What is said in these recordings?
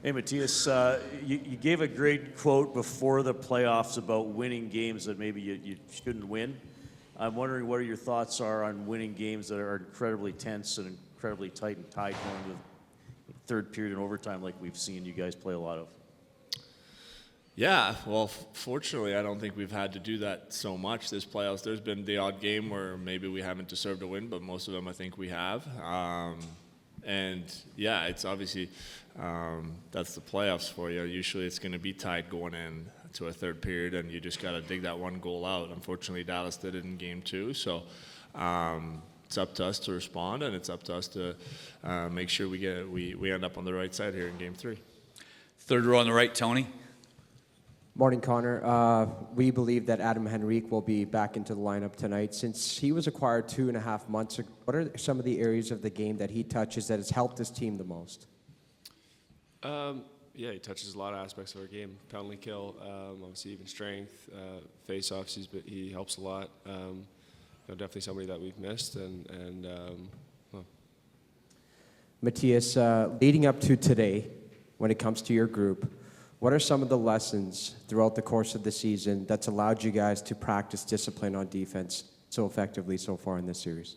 Hey, Mattias, you gave a great quote before the playoffs about winning games that maybe you shouldn't win. I'm wondering what your thoughts are on winning games that are incredibly tense and incredibly tight and tied going to the third period and overtime like we've seen you guys play a lot of. Yeah, well, fortunately, I don't think we've had to do that so much this playoffs. There's been the odd game where maybe we haven't deserved a win, but most of them I think we have. And yeah, it's obviously that's the playoffs for you. Usually it's going to be tied going in to a third period, and you just got to dig that one goal out. Unfortunately, Dallas did it in game 2, so it's up to us to respond, and it's up to us to make sure we end up on the right side here in game 3. Third row on the right, Tony. Morning, Connor. We believe that Adam Henrique will be back into the lineup tonight. Since he was acquired 2.5 months ago, what are some of the areas of the game that he touches that has helped his team the most? Yeah, he touches a lot of aspects of our game. Penalty kill, obviously even strength, face-offs, he helps a lot. Definitely somebody that we've missed. Mattias, leading up to today, when it comes to your group, what are some of the lessons throughout the course of the season that's allowed you guys to practice discipline on defense so effectively so far in this series?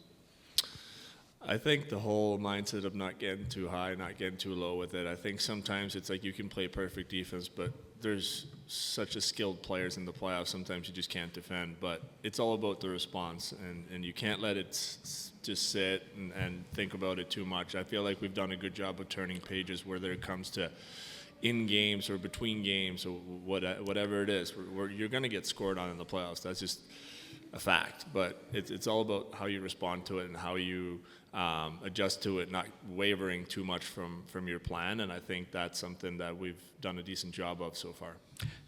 I think the whole mindset of not getting too high, not getting too low with it. I think sometimes it's like you can play perfect defense, but there's such a skilled players in the playoffs. Sometimes you just can't defend, but it's all about the response, and you can't let it just sit and think about it too much. I feel like we've done a good job of turning pages where it comes to in games or between games or whatever it is, where you're going to get scored on in the playoffs. That's just a fact. But it's all about how you respond to it and how you adjust to it, not wavering too much from your plan. And I think that's something that we've done a decent job of so far.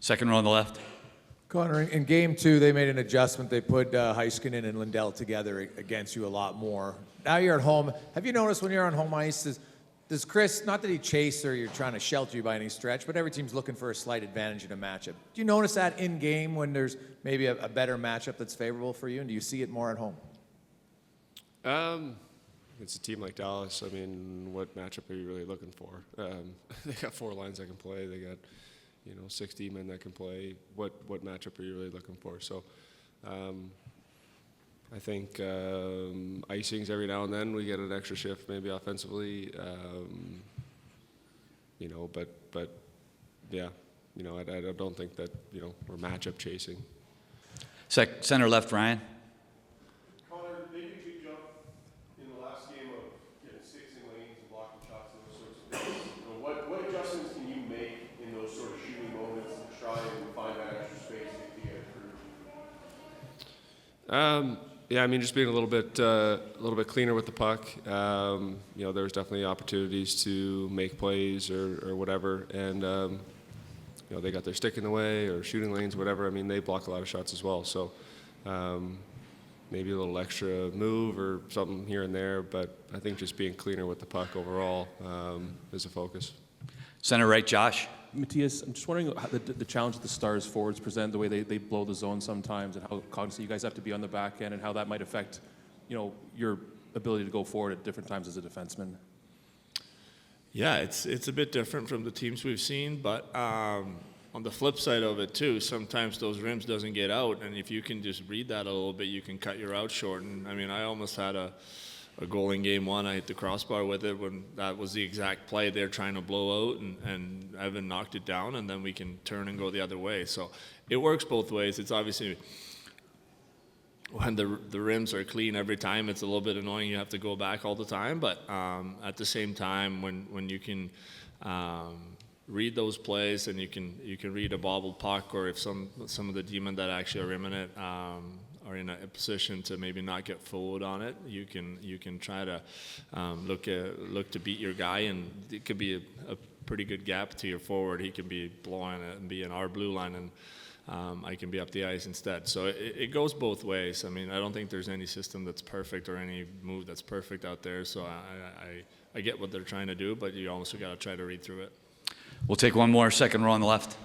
Second row on the left. Connor, in game 2, they made an adjustment. They put Heiskanen and Lindell together against you a lot more. Now you're at home. Have you noticed when you're on home ice, does Chris, not that he chased or you're trying to shelter you by any stretch, but every team's looking for a slight advantage in a matchup. Do you notice that in game when there's maybe a better matchup that's favorable for you, and do you see it more at home? It's a team like Dallas. I mean, what matchup are you really looking for? They got 4 lines that can play. They got 60 men that can play. What matchup are you really looking for? So I think icings every now and then we get an extra shift maybe offensively, but yeah, I don't think that we're matchup chasing. Center left, Ryan. Connor, they did a good job in the last game of getting sticks in lanes and blocking shots and those sorts of things. What adjustments can you make in those sort of shooting moments to try and find that extra space to get it through? Yeah, I mean, just being a little bit cleaner with the puck. There's definitely opportunities to make plays or whatever, and they got their stick in the way or shooting lanes, whatever. I mean, they block a lot of shots as well. So maybe a little extra move or something here and there, but I think just being cleaner with the puck overall is a focus. Center right, Josh. Mattias, I'm just wondering how the challenge that the Stars forwards present, the way they blow the zone sometimes, and how cognizant you guys have to be on the back end, and how that might affect, your ability to go forward at different times as a defenseman. Yeah, it's a bit different from the teams we've seen, but on the flip side of it too, sometimes those rims doesn't get out, and if you can just read that a little bit, you can cut your route short. And I mean, I almost had a goal in game 1. I hit the crossbar with it when that was the exact play they're trying to blow out, and Evan knocked it down, and then we can turn and go the other way. So it works both ways. It's obviously when the rims are clean every time, it's a little bit annoying. You have to go back all the time, but at the same time, when you can read those plays and you can read a bobbled puck, or if some of the demon that actually are rimming it are in a position to maybe not get forward on it, you can try to look to beat your guy, and it could be a pretty good gap to your forward. He can be blowing it and be in our blue line, and I can be up the ice instead. So it goes both ways. I mean, I don't think there's any system that's perfect or any move that's perfect out there. So I get what they're trying to do, but you also got to try to read through it. We'll take one more. Second row on the left.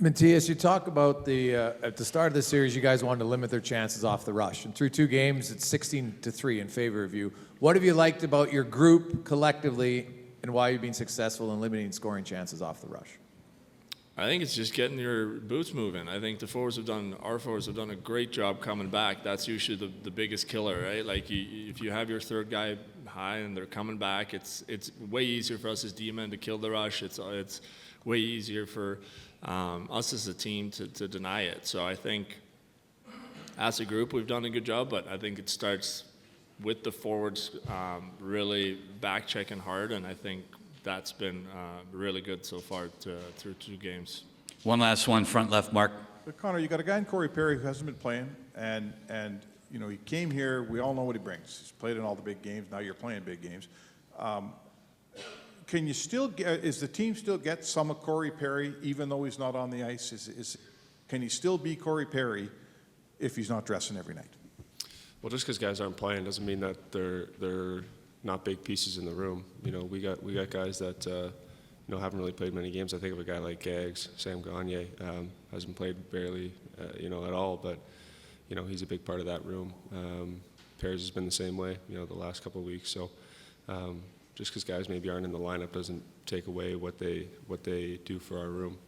Mattias, you talk about at the start of the series, you guys wanted to limit their chances off the rush. And through 2 games, it's 16-3 in favor of you. What have you liked about your group collectively and why you've been successful in limiting scoring chances off the rush? I think it's just getting your boots moving. I think our forwards have done a great job coming back. That's usually the biggest killer, right? Like if you have your third guy high and they're coming back, it's way easier for us as D-men to kill the rush. It's way easier for us as a team to deny it. So I think as a group we've done a good job, but I think it starts with the forwards really back checking hard, and I think that's been really good so far through 2 games. One last one, front left, Mark. But Connor, you got a guy in Corey Perry who hasn't been playing, and you know he came here. We all know what he brings. He's played in all the big games. Now you're playing big games. Can you still get? Is the team still get some of Corey Perry even though he's not on the ice? Can he still be Corey Perry if he's not dressing every night? Well, just because guys aren't playing doesn't mean that they're not big pieces in the room. You know, we got guys that you know haven't really played many games. I think of a guy like Gags, Sam Gagne, hasn't played barely, you know, at all. But you know, he's a big part of that room. Perez has been the same way, you know, the last couple of weeks. So just because guys maybe aren't in the lineup doesn't take away what they do for our room.